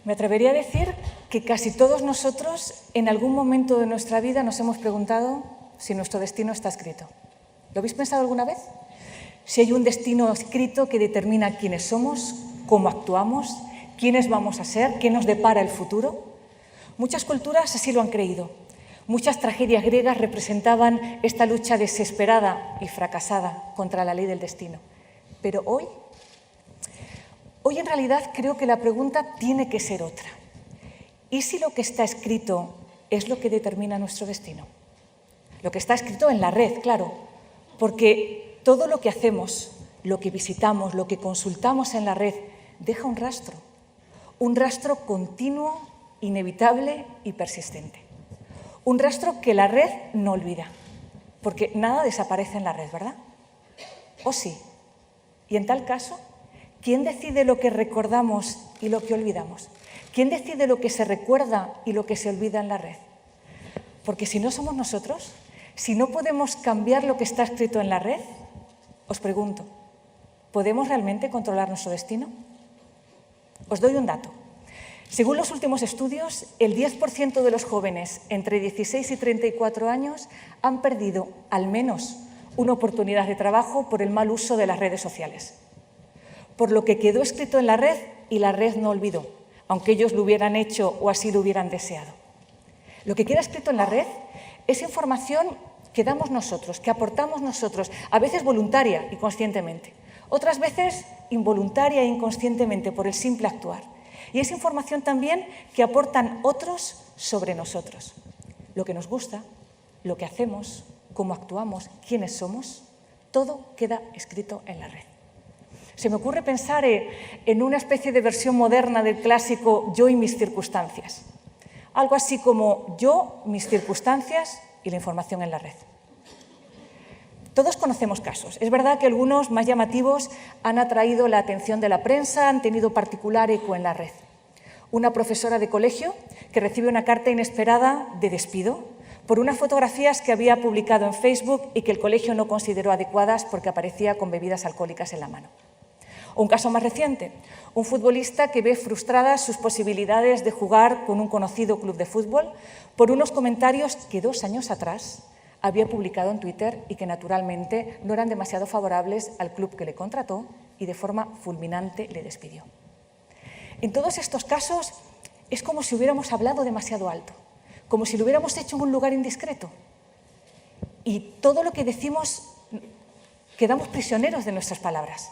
Me atrevería a decir que casi todos nosotros en algún momento de nuestra vida nos hemos preguntado si nuestro destino está escrito. ¿Lo habéis pensado alguna vez? Si hay un destino escrito que determina quiénes somos, cómo actuamos, quiénes vamos a ser, qué nos depara el futuro. Muchas culturas así lo han creído. Muchas tragedias griegas representaban esta lucha desesperada y fracasada contra la ley del destino. Pero hoy en realidad creo que la pregunta tiene que ser otra. ¿Y si lo que está escrito es lo que determina nuestro destino? Lo que está escrito en la red, claro, porque todo lo que hacemos, lo que visitamos, lo que consultamos en la red, deja un rastro continuo, inevitable y persistente. Un rastro que la red no olvida, porque nada desaparece en la red, ¿verdad? ¿O sí? Y en tal caso, ¿quién decide lo que recordamos y lo que olvidamos? ¿Quién decide lo que se recuerda y lo que se olvida en la red? Porque si no somos nosotros, si no podemos cambiar lo que está escrito en la red, os pregunto, ¿podemos realmente controlar nuestro destino? Os doy un dato. Según los últimos estudios, el 10% de los jóvenes entre 16 y 34 años han perdido al menos una oportunidad de trabajo por el mal uso de las redes sociales. Por lo que quedó escrito en la red y la red no olvidó, aunque ellos lo hubieran hecho o así lo hubieran deseado. Lo que queda escrito en la red es información que damos nosotros, que aportamos nosotros, a veces voluntaria y conscientemente, otras veces involuntaria e inconscientemente por el simple actuar. Y es información también que aportan otros sobre nosotros. Lo que nos gusta, lo que hacemos, cómo actuamos, quiénes somos, todo queda escrito en la red. Se me ocurre pensar en una especie de versión moderna del clásico Yo y mis circunstancias. Algo así como yo, mis circunstancias y la información en la red. Todos conocemos casos. Es verdad que algunos más llamativos han atraído la atención de la prensa, han tenido particular eco en la red. Una profesora de colegio que recibe una carta inesperada de despido por unas fotografías que había publicado en Facebook y que el colegio no consideró adecuadas porque aparecía con bebidas alcohólicas en la mano. O un caso más reciente, un futbolista que ve frustradas sus posibilidades de jugar con un conocido club de fútbol por unos comentarios que 2 años atrás había publicado en Twitter y que naturalmente no eran demasiado favorables al club que le contrató y de forma fulminante le despidió. En todos estos casos es como si hubiéramos hablado demasiado alto, como si lo hubiéramos hecho en un lugar indiscreto. Y todo lo que decimos, quedamos prisioneros de nuestras palabras,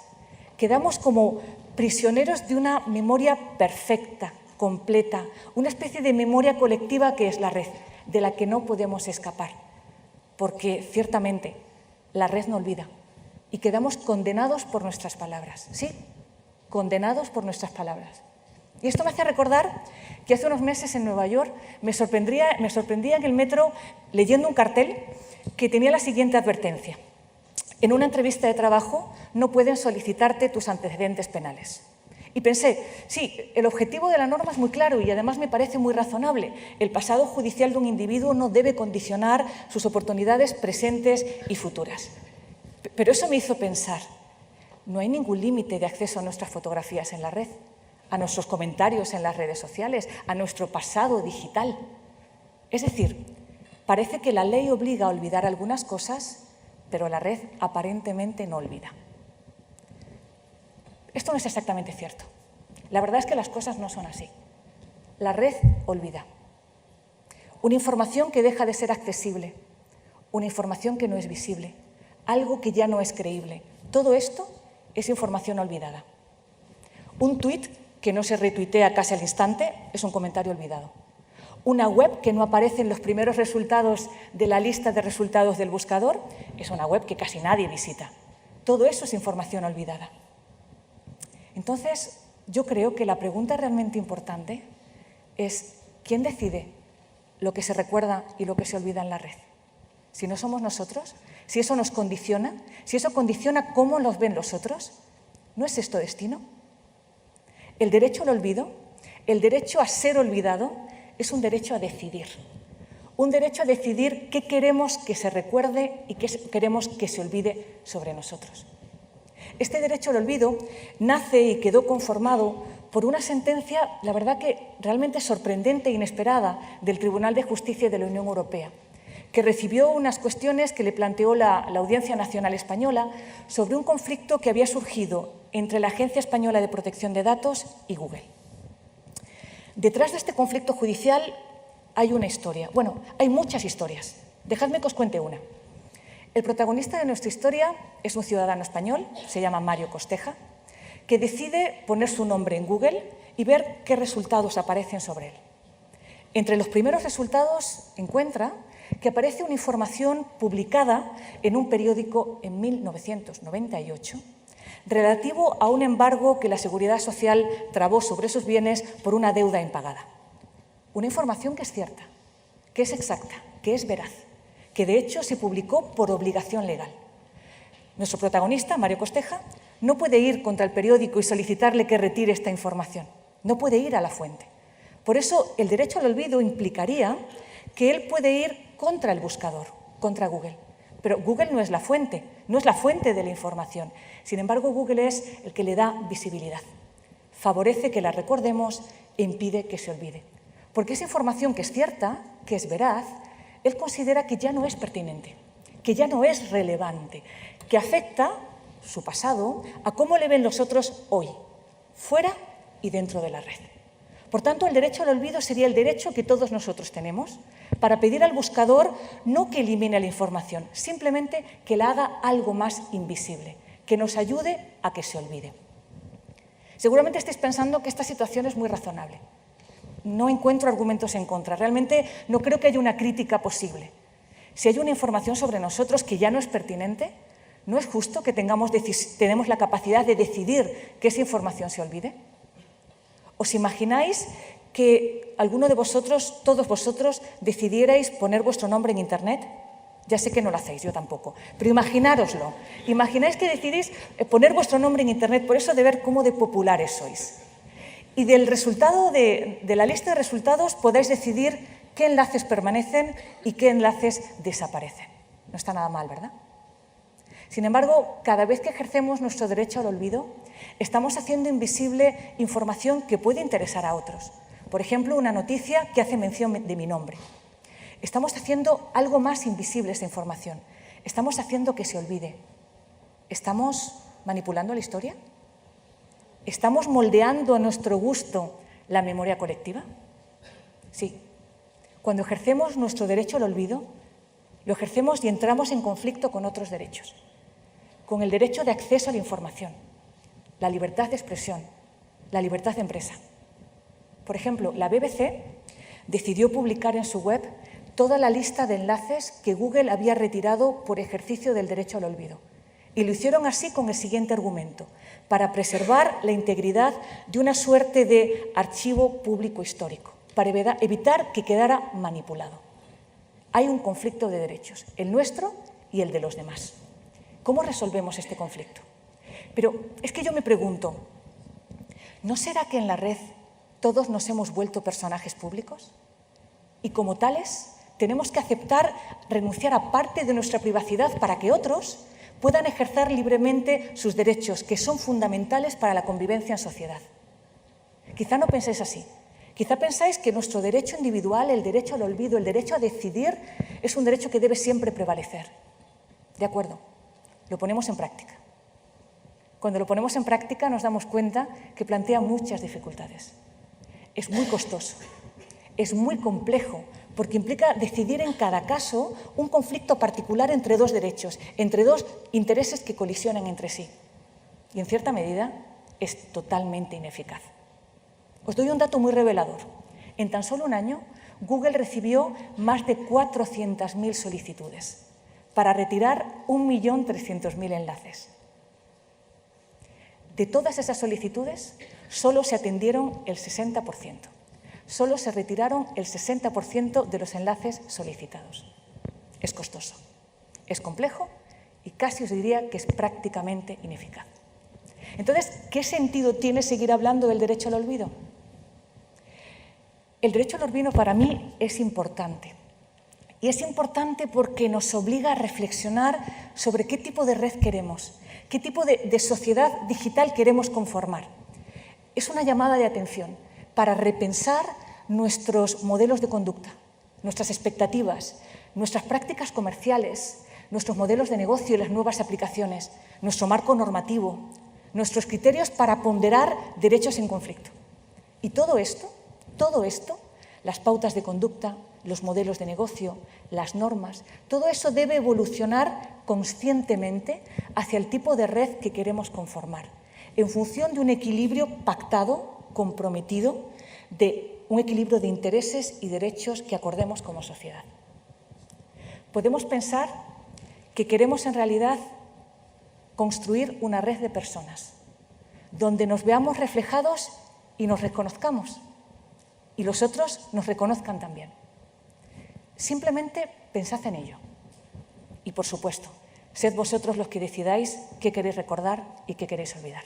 quedamos como prisioneros de una memoria perfecta, completa, una especie de memoria colectiva que es la red, de la que no podemos escapar. Porque ciertamente la red no olvida y quedamos condenados por nuestras palabras. Sí, condenados por nuestras palabras. Y esto me hace recordar que hace unos meses en Nueva York me sorprendía en el metro leyendo un cartel que tenía la siguiente advertencia. En una entrevista de trabajo no pueden solicitarte tus antecedentes penales. Y pensé, sí, el objetivo de la norma es muy claro y además me parece muy razonable. El pasado judicial de un individuo no debe condicionar sus oportunidades presentes y futuras. Pero eso me hizo pensar, no hay ningún límite de acceso a nuestras fotografías en la red, a nuestros comentarios en las redes sociales, a nuestro pasado digital. Es decir, parece que la ley obliga a olvidar algunas cosas, pero la red aparentemente no olvida. Esto no es exactamente cierto. La verdad es que las cosas no son así. La red olvida. Una información que deja de ser accesible, una información que no es visible, algo que ya no es creíble. Todo esto es información olvidada. Un tuit que no se retuitea casi al instante es un comentario olvidado. Una web que no aparece en los primeros resultados de la lista de resultados del buscador es una web que casi nadie visita. Todo eso es información olvidada. Entonces, yo creo que la pregunta realmente importante es ¿quién decide lo que se recuerda y lo que se olvida en la red? Si no somos nosotros, si eso nos condiciona, si eso condiciona cómo nos ven los otros, ¿no es esto destino? El derecho al olvido, el derecho a ser olvidado, es un derecho a decidir. Un derecho a decidir qué queremos que se recuerde y qué queremos que se olvide sobre nosotros. Este derecho al olvido nace y quedó conformado por una sentencia, la verdad que realmente sorprendente e inesperada del Tribunal de Justicia de la Unión Europea, que recibió unas cuestiones que le planteó la Audiencia Nacional Española sobre un conflicto que había surgido entre la Agencia Española de Protección de Datos y Google. Detrás de este conflicto judicial hay una historia. Bueno, hay muchas historias. Dejadme que os cuente una. El protagonista de nuestra historia es un ciudadano español, se llama Mario Costeja, que decide poner su nombre en Google y ver qué resultados aparecen sobre él. Entre los primeros resultados encuentra que aparece una información publicada en un periódico en 1998 relativo a un embargo que la Seguridad Social trabó sobre sus bienes por una deuda impagada. Una información que es cierta, que es exacta, que es veraz, que de hecho se publicó por obligación legal. Nuestro protagonista, Mario Costeja, no puede ir contra el periódico y solicitarle que retire esta información. No puede ir a la fuente. Por eso, el derecho al olvido implicaría que él puede ir contra el buscador, contra Google. Pero Google no es la fuente de la información. Sin embargo, Google es el que le da visibilidad. Favorece que la recordemos e impide que se olvide. Porque esa información que es cierta, que es veraz, él considera que ya no es pertinente, que ya no es relevante, que afecta su pasado a cómo le ven los otros hoy, fuera y dentro de la red. Por tanto, el derecho al olvido sería el derecho que todos nosotros tenemos para pedir al buscador no que elimine la información, simplemente que la haga algo más invisible, que nos ayude a que se olvide. Seguramente estáis pensando que esta situación es muy razonable. No encuentro argumentos en contra. Realmente no creo que haya una crítica posible. Si hay una información sobre nosotros que ya no es pertinente, ¿no es justo que tenemos la capacidad de decidir que esa información se olvide? ¿Os imagináis que alguno de vosotros, todos vosotros, decidierais poner vuestro nombre en Internet? Ya sé que no lo hacéis, yo tampoco, pero imaginároslo. Imagináis que decidís poner vuestro nombre en Internet, por eso de ver cómo de populares sois. Y del resultado de la lista de resultados podáis decidir qué enlaces permanecen y qué enlaces desaparecen. No está nada mal, ¿verdad? Sin embargo, cada vez que ejercemos nuestro derecho al olvido, estamos haciendo invisible información que puede interesar a otros. Por ejemplo, una noticia que hace mención de mi nombre. Estamos haciendo algo más invisible esa información. Estamos haciendo que se olvide. ¿Estamos manipulando la historia? ¿Estamos moldeando a nuestro gusto la memoria colectiva? Sí. Cuando ejercemos nuestro derecho al olvido, lo ejercemos y entramos en conflicto con otros derechos. Con el derecho de acceso a la información, la libertad de expresión, la libertad de empresa. Por ejemplo, la BBC decidió publicar en su web toda la lista de enlaces que Google había retirado por ejercicio del derecho al olvido. Y lo hicieron así con el siguiente argumento: para preservar la integridad de una suerte de archivo público histórico, para evitar que quedara manipulado. Hay un conflicto de derechos, el nuestro y el de los demás. ¿Cómo resolvemos este conflicto? Pero es que yo me pregunto, ¿no será que en la red todos nos hemos vuelto personajes públicos? Y como tales, tenemos que aceptar renunciar a parte de nuestra privacidad para que otros puedan ejercer libremente sus derechos, que son fundamentales para la convivencia en sociedad. Quizá no penséis así. Quizá pensáis que nuestro derecho individual, el derecho al olvido, el derecho a decidir, es un derecho que debe siempre prevalecer. De acuerdo, lo ponemos en práctica. Cuando lo ponemos en práctica nos damos cuenta que plantea muchas dificultades. Es muy costoso, es muy complejo, porque implica decidir en cada caso un conflicto particular entre dos derechos, entre dos intereses que colisionan entre sí. Y en cierta medida es totalmente ineficaz. Os doy un dato muy revelador. En tan solo un año, Google recibió más de 400.000 solicitudes para retirar 1.300.000 enlaces. De todas esas solicitudes, solo se atendieron el 60%. Solo se retiraron el 60% de los enlaces solicitados. Es costoso, es complejo y casi os diría que es prácticamente ineficaz. Entonces, ¿qué sentido tiene seguir hablando del derecho al olvido? El derecho al olvido para mí es importante. Y es importante porque nos obliga a reflexionar sobre qué tipo de red queremos, qué tipo de sociedad digital queremos conformar. Es una llamada de atención para repensar nuestros modelos de conducta, nuestras expectativas, nuestras prácticas comerciales, nuestros modelos de negocio y las nuevas aplicaciones, nuestro marco normativo, nuestros criterios para ponderar derechos en conflicto. Y todo esto, las pautas de conducta, los modelos de negocio, las normas, todo eso debe evolucionar conscientemente hacia el tipo de red que queremos conformar, en función de un equilibrio pactado, comprometido, de un equilibrio de intereses y derechos que acordemos como sociedad. Podemos pensar que queremos en realidad construir una red de personas donde nos veamos reflejados y nos reconozcamos y los otros nos reconozcan también. Simplemente pensad en ello. Y, por supuesto, sed vosotros los que decidáis qué queréis recordar y qué queréis olvidar.